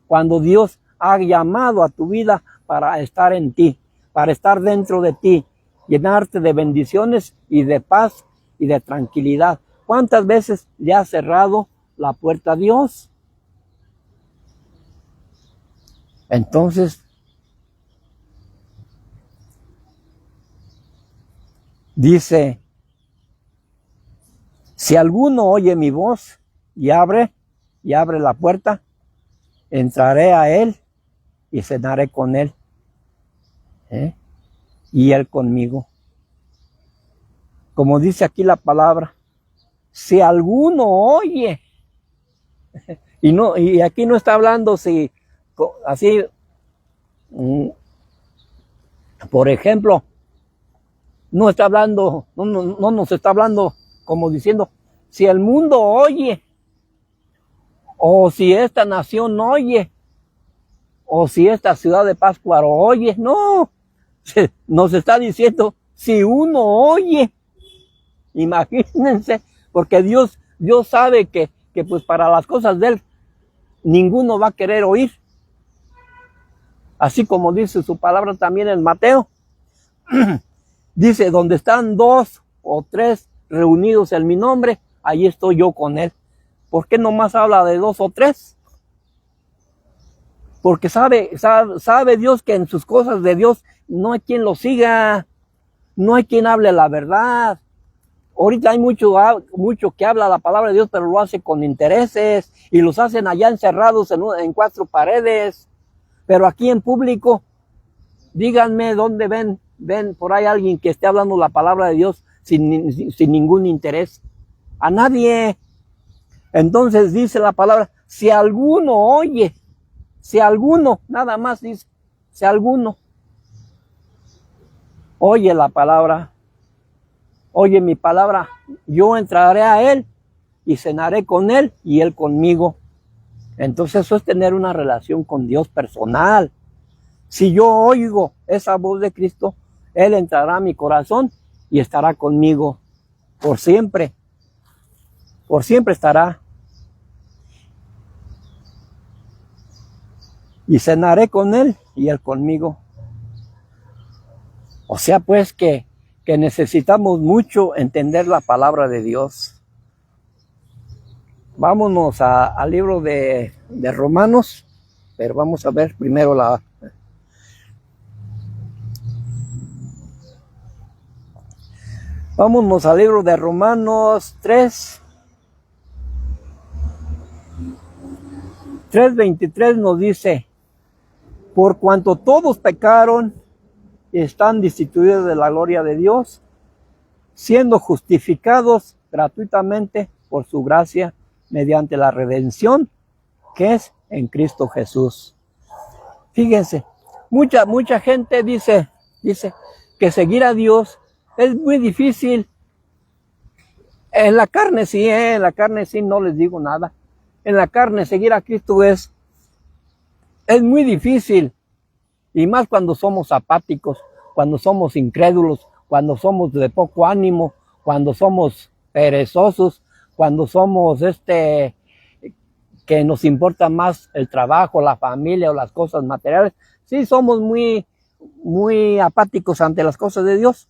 Cuando Dios ha llamado a tu vida para estar en ti, para estar dentro de ti, llenarte de bendiciones y de paz y de tranquilidad. ¿Cuántas veces le has cerrado la puerta a Dios? Entonces, dice, si alguno oye mi voz y abre la puerta, entraré a él y cenaré con él, y él conmigo. Como dice aquí la palabra, si alguno oye, y aquí no está hablando así, por ejemplo, no está hablando, no nos está hablando como diciendo, si el mundo oye, o si esta nación oye, o si esta ciudad de Pátzcuaro oye. No, nos está diciendo, si uno oye, imagínense, porque Dios sabe que pues para las cosas de él, ninguno va a querer oír. Así como dice su palabra también en Mateo. Dice, donde están 2 o 3 reunidos en mi nombre, ahí estoy yo con él. ¿Por qué nomás habla de 2 o 3? Porque sabe Dios que en sus cosas de Dios no hay quien lo siga, no hay quien hable la verdad. Ahorita hay mucho que habla la palabra de Dios, pero lo hace con intereses y los hacen allá encerrados en 4 paredes. Pero aquí en público, díganme dónde ven por ahí alguien que esté hablando la palabra de Dios sin ningún interés. A nadie. Entonces dice la palabra, si alguno oye, si alguno, nada más dice, si alguno oye la palabra, oye mi palabra, yo entraré a él y cenaré con él y él conmigo. Entonces eso es tener una relación con Dios personal. Si yo oigo esa voz de Cristo, él entrará a mi corazón y estará conmigo por siempre. Por siempre estará. Y cenaré con él y él conmigo. O sea pues que necesitamos mucho entender la palabra de Dios. Vámonos al libro de Romanos, pero vamos a ver primero vámonos al libro de Romanos 3:23 nos dice, por cuanto todos pecaron y están destituidos de la gloria de Dios, siendo justificados gratuitamente por su gracia mediante la redención que es en Cristo Jesús. Fíjense, mucha gente dice que seguir a Dios es muy difícil. En la carne sí, no les digo nada. En la carne seguir a Cristo es muy difícil. Y más cuando somos apáticos, cuando somos incrédulos, cuando somos de poco ánimo, cuando somos perezosos, cuando somos que nos importa más el trabajo, la familia o las cosas materiales. Sí, somos muy apáticos ante las cosas de Dios.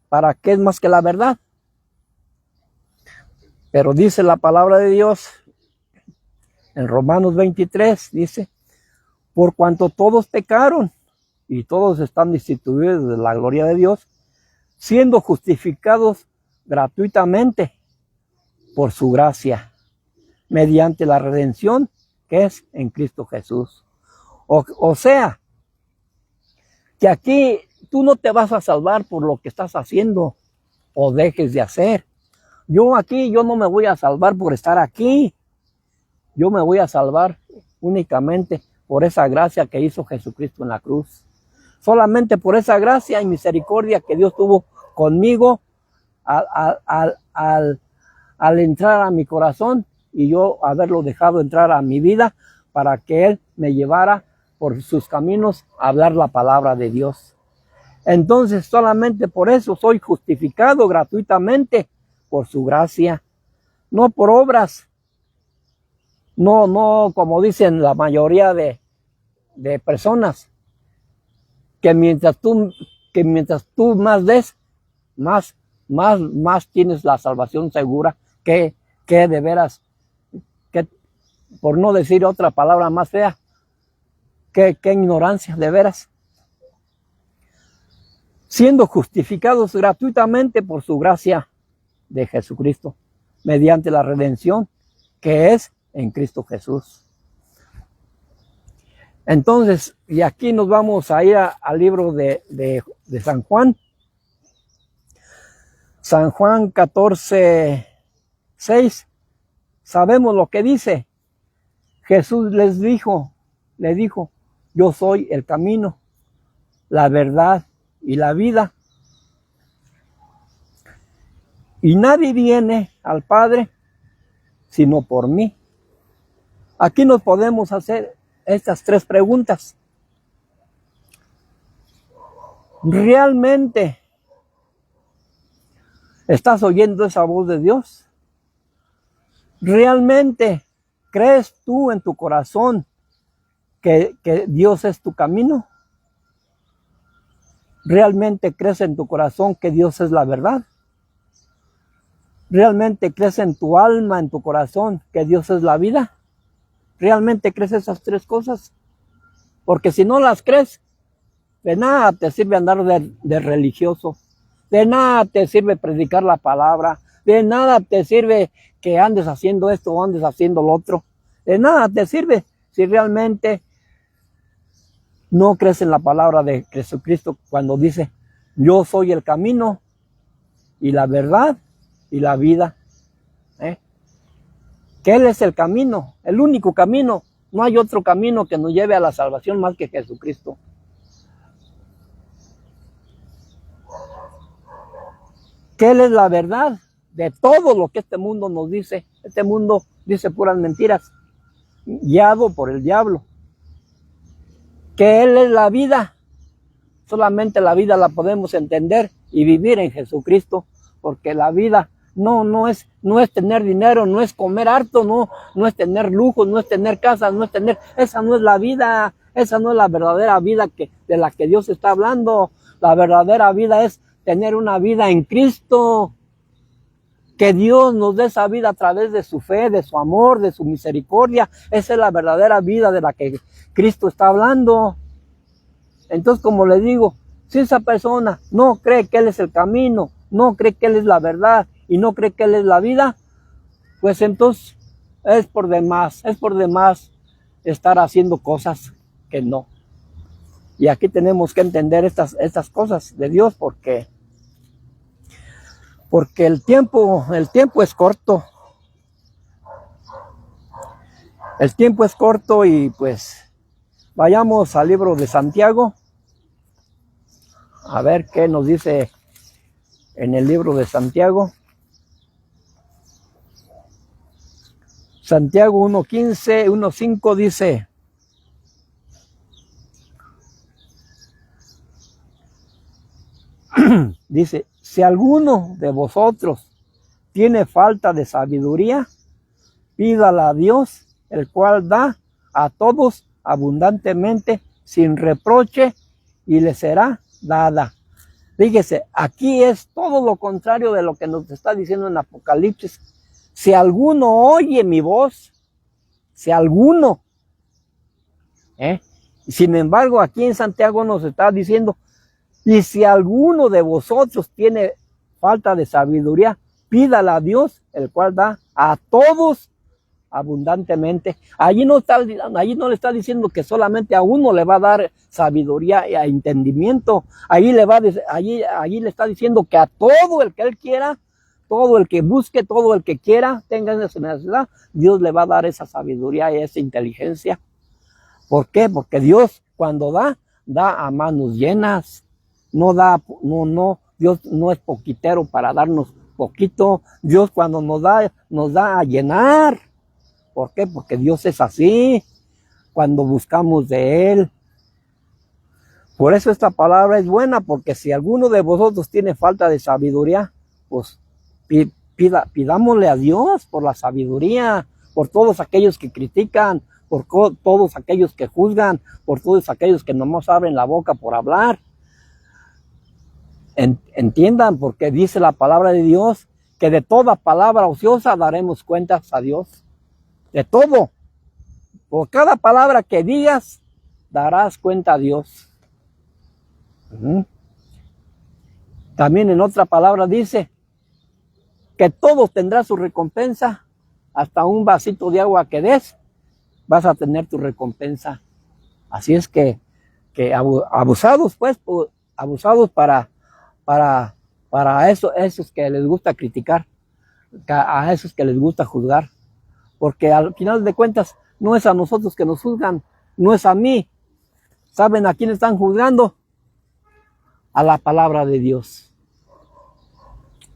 ¿Para qué es más que la verdad? Pero dice la palabra de Dios en Romanos 23, dice: por cuanto todos pecaron y todos están destituidos de la gloria de Dios, siendo justificados gratuitamente por su gracia, mediante la redención que es en Cristo Jesús. O sea, que aquí tú no te vas a salvar por lo que estás haciendo o dejes de hacer. Yo no me voy a salvar por estar aquí. Yo me voy a salvar únicamente por esa gracia que hizo Jesucristo en la cruz. Solamente por esa gracia y misericordia que Dios tuvo conmigo al entrar a mi corazón y yo haberlo dejado entrar a mi vida para que Él me llevara por sus caminos a hablar la palabra de Dios. Entonces solamente por eso soy justificado gratuitamente por su gracia, no por obras. No como dicen la mayoría de personas, que mientras tú más des, más tienes la salvación segura, que de veras, que por no decir otra palabra más fea, que ignorancia, de veras. Siendo justificados gratuitamente por su gracia de Jesucristo, mediante la redención que es en Cristo Jesús. Entonces, y aquí nos vamos a ir al libro de San Juan. San Juan 14:6. Sabemos lo que dice. Jesús le dijo, yo soy el camino, la verdad y la vida. Y nadie viene al Padre sino por mí. Aquí nos podemos hacer estas tres preguntas. ¿Realmente estás oyendo esa voz de Dios? ¿Realmente crees tú en tu corazón que Dios es tu camino? ¿Realmente crees en tu corazón que Dios es la verdad? ¿Realmente crees en tu alma, en tu corazón, que Dios es la vida? ¿Realmente crees esas tres cosas? Porque si no las crees, de nada te sirve andar de religioso, de nada te sirve predicar la palabra, de nada te sirve que andes haciendo esto o andes haciendo lo otro, de nada te sirve si realmente no crees en la palabra de Jesucristo cuando dice: yo soy el camino y la verdad y la vida. Que Él es el camino, el único camino. No hay otro camino que nos lleve a la salvación más que Jesucristo. Que Él es la verdad de todo lo que este mundo nos dice. Este mundo dice puras mentiras, guiado por el diablo. Que Él es la vida. Solamente la vida la podemos entender y vivir en Jesucristo, porque la vida no es tener dinero, no es comer harto, no es tener lujos, no es tener casas, esa no es la vida, esa no es la verdadera vida de la que Dios está hablando. La verdadera vida es tener una vida en Cristo, que Dios nos dé esa vida a través de su fe, de su amor, de su misericordia. Esa es la verdadera vida de la que Cristo está hablando. Entonces, como les digo, si esa persona no cree que Él es el camino, no cree que Él es la verdad y no cree que Él es la vida, pues entonces es por demás estar haciendo cosas que no. Y aquí tenemos que entender estas cosas de Dios, porque el tiempo es corto. El tiempo es corto y pues vayamos al libro de Santiago. A ver qué nos dice en el libro de Santiago. Santiago 1:15, 1:5 dice: dice, si alguno de vosotros tiene falta de sabiduría, pídala a Dios, el cual da a todos abundantemente, sin reproche, y le será dada. Fíjese, aquí es todo lo contrario de lo que nos está diciendo en Apocalipsis. Si alguno oye mi voz, si alguno, sin embargo, aquí en Santiago nos está diciendo, y si alguno de vosotros tiene falta de sabiduría, pídala a Dios, el cual da a todos abundantemente. Allí no le está diciendo que solamente a uno le va a dar sabiduría y entendimiento. Allí le está diciendo que a todo el que él quiera, todo el que busque, todo el que quiera, tenga esa necesidad, Dios le va a dar esa sabiduría y esa inteligencia. ¿Por qué? Porque Dios cuando da a manos llenas. Dios no es poquitero para darnos poquito. Dios cuando nos da a llenar. ¿Por qué? Porque Dios es así, cuando buscamos de Él. Por eso esta palabra es buena, porque si alguno de vosotros tiene falta de sabiduría, pues pidámosle a Dios por la sabiduría, por todos aquellos que critican, por todos aquellos que juzgan, por todos aquellos que nomás abren la boca por hablar. Entiendan, porque dice la palabra de Dios, que de toda palabra ociosa daremos cuentas a Dios. De todo. Por cada palabra que digas, darás cuenta a Dios. También en otra palabra dice que todos tendrán su recompensa. Hasta un vasito de agua que des, vas a tener tu recompensa. Así es que abusados, pues, abusados para esos que les gusta criticar, a esos que les gusta juzgar. Porque al final de cuentas, no es a nosotros que nos juzgan, no es a mí. ¿Saben a quién están juzgando? A la palabra de Dios.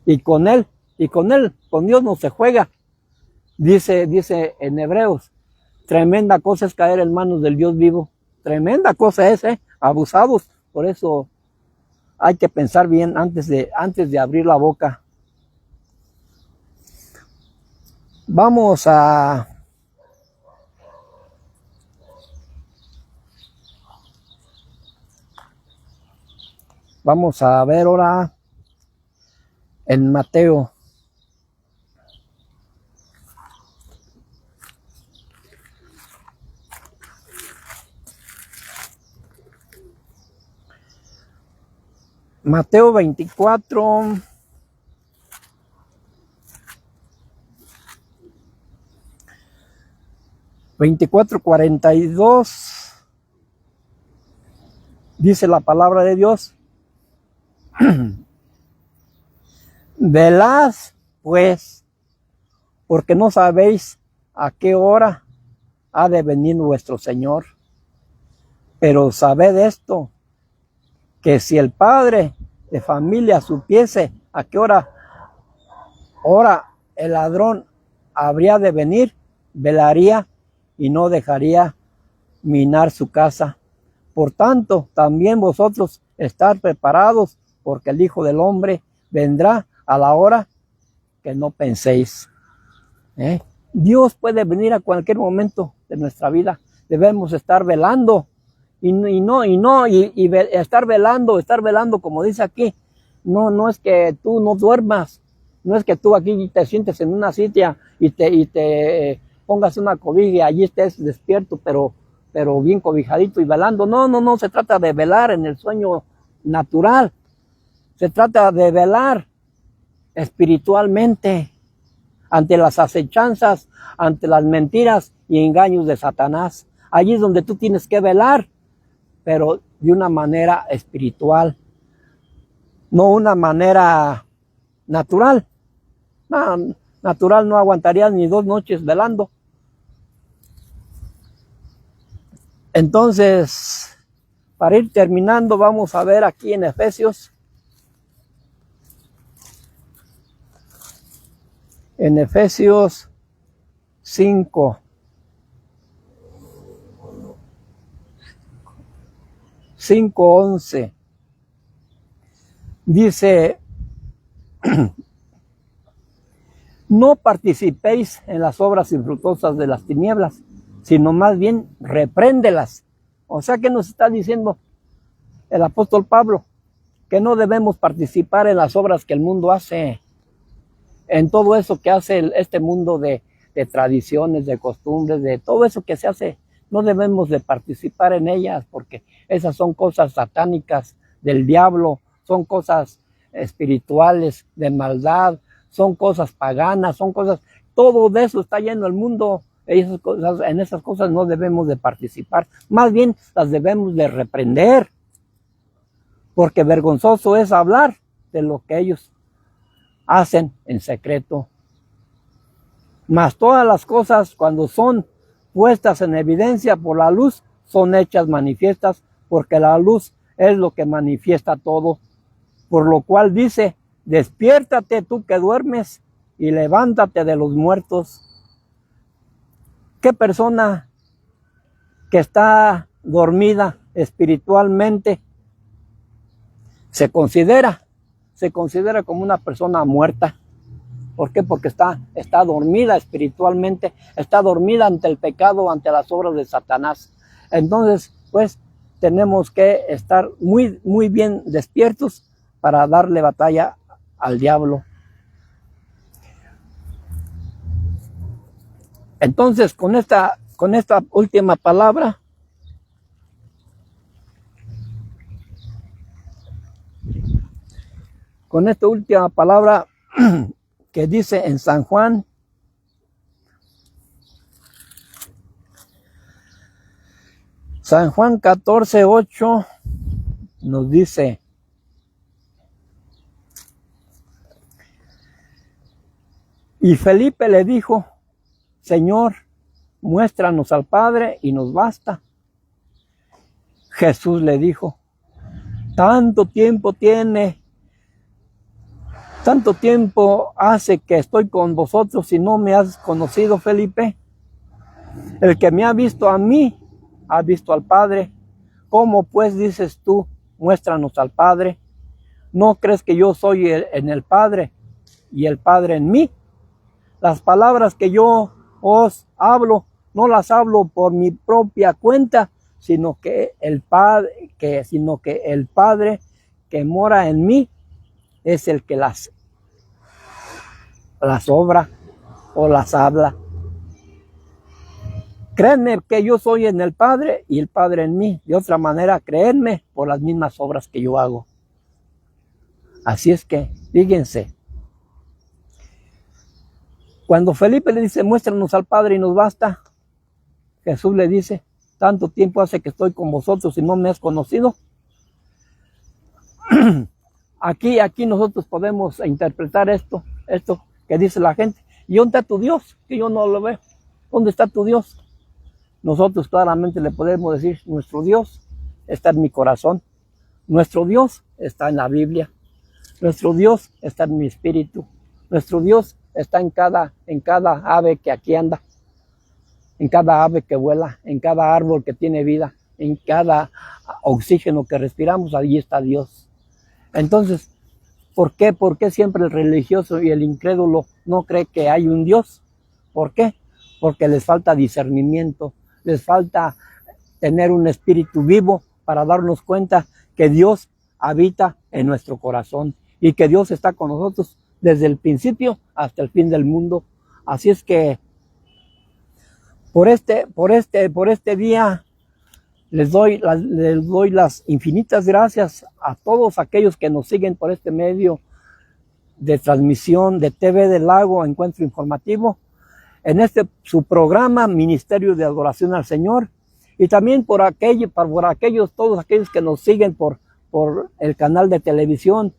Y con Dios no se juega. Dice en Hebreos, tremenda cosa es caer en manos del Dios vivo. Tremenda cosa es, abusados. Por eso hay que pensar bien antes de abrir la boca. Vamos a ver ahora en Mateo. Mateo 24. (24:42) dice la palabra de Dios: velad pues, porque no sabéis a qué hora ha de venir vuestro Señor. Pero sabed esto, que si el padre de familia supiese a qué hora el ladrón habría de venir, velaría y no dejaría minar su casa. Por tanto, también vosotros estar preparados, porque el Hijo del Hombre vendrá a la hora que no penséis. Dios puede venir a cualquier momento de nuestra vida. Debemos estar velando y estar velando, como dice aquí. No es que tú no duermas, no es que tú aquí te sientes en una silla y te pongas una cobija y allí estés despierto, pero bien cobijadito y velando. No se trata de velar en el sueño natural. Se trata de velar espiritualmente ante las acechanzas, ante las mentiras y engaños de Satanás. Allí es donde tú tienes que velar, pero de una manera espiritual, no una manera natural. No, natural no aguantarías ni 2 noches velando. Entonces, para ir terminando, vamos a ver aquí en Efesios. En Efesios 5, 5:11. Dice, no participéis en las obras infructuosas de las tinieblas, sino más bien repréndelas. O sea, que nos está diciendo el apóstol Pablo, que no debemos participar en las obras que el mundo hace, en todo eso que hace este mundo de tradiciones, de costumbres, de todo eso que se hace. No debemos de participar en ellas, porque esas son cosas satánicas del diablo, son cosas espirituales de maldad, son cosas paganas, son cosas, todo de eso está lleno el mundo. En esas cosas no debemos de participar, más bien las debemos de reprender, porque vergonzoso es hablar de lo que ellos hacen en secreto. Mas todas las cosas, cuando son puestas en evidencia por la luz, son hechas manifiestas, porque la luz es lo que manifiesta todo. Por lo cual dice, despiértate tú que duermes y levántate de los muertos. ¿Qué persona que está dormida espiritualmente se considera como una persona muerta? ¿Por qué? Porque está dormida espiritualmente, está dormida ante el pecado, ante las obras de Satanás. Entonces, pues, tenemos que estar muy, muy bien despiertos para darle batalla al diablo. Entonces, con esta última palabra, que dice en San Juan, San Juan 14:8 nos dice, y Felipe le dijo, Señor, muéstranos al Padre y nos basta. Jesús le dijo, tanto tiempo hace que estoy con vosotros y no me has conocido, Felipe. El que me ha visto a mí, ha visto al Padre. ¿Cómo pues dices tú, muéstranos al Padre? ¿No crees que yo soy en el Padre y el Padre en mí? Las palabras que yo os hablo, no las hablo por mi propia cuenta, sino que el Padre que mora en mí es el que las obra o las habla. Créanme que yo soy en el Padre y el Padre en mí. De otra manera, créanme por las mismas obras que yo hago. Así es que, fíjense, cuando Felipe le dice, muéstranos al Padre y nos basta, Jesús le dice, tanto tiempo hace que estoy con vosotros y no me has conocido. Aquí nosotros podemos interpretar esto que dice la gente. ¿Y dónde está tu Dios? Que yo no lo veo. ¿Dónde está tu Dios? Nosotros claramente le podemos decir, nuestro Dios está en mi corazón. Nuestro Dios está en la Biblia. Nuestro Dios está en mi espíritu. Nuestro Dios está en cada ave que aquí anda, en cada ave que vuela, en cada árbol que tiene vida, en cada oxígeno que respiramos, allí está Dios. Entonces, ¿por qué siempre el religioso y el incrédulo no cree que hay un Dios? ¿Por qué? Porque les falta discernimiento, les falta tener un espíritu vivo para darnos cuenta que Dios habita en nuestro corazón y que Dios está con nosotros desde el principio hasta el fin del mundo. Así es que por este día les doy las infinitas gracias a todos aquellos que nos siguen por este medio de transmisión de TV del Lago, Encuentro Informativo, en su programa Ministerio de Adoración al Señor, y también todos aquellos que nos siguen por el canal de televisión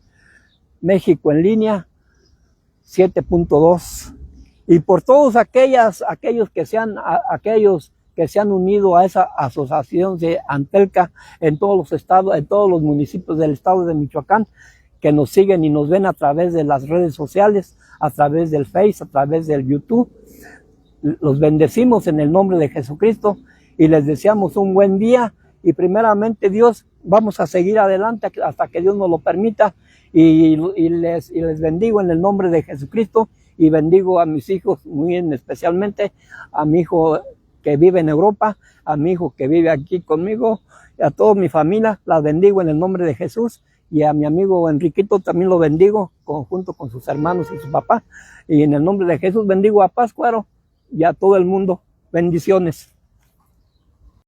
México en Línea 7.2, y por todos aquellos que se han unido a esa asociación de Antelca en todos los estados, en todos los municipios del estado de Michoacán, que nos siguen y nos ven a través de las redes sociales, a través del Face, a través del YouTube. los bendecimos en el nombre de Jesucristo y les deseamos un buen día. Y primeramente Dios, vamos a seguir adelante hasta que Dios nos lo permita. Y les bendigo en el nombre de Jesucristo y bendigo a mis hijos, muy especialmente a mi hijo que vive en Europa, a mi hijo que vive aquí conmigo, a toda mi familia, las bendigo en el nombre de Jesús. Y a mi amigo Enriquito también lo bendigo, junto con sus hermanos y su papá. Y en el nombre de Jesús bendigo a Páscuaro y a todo el mundo. Bendiciones.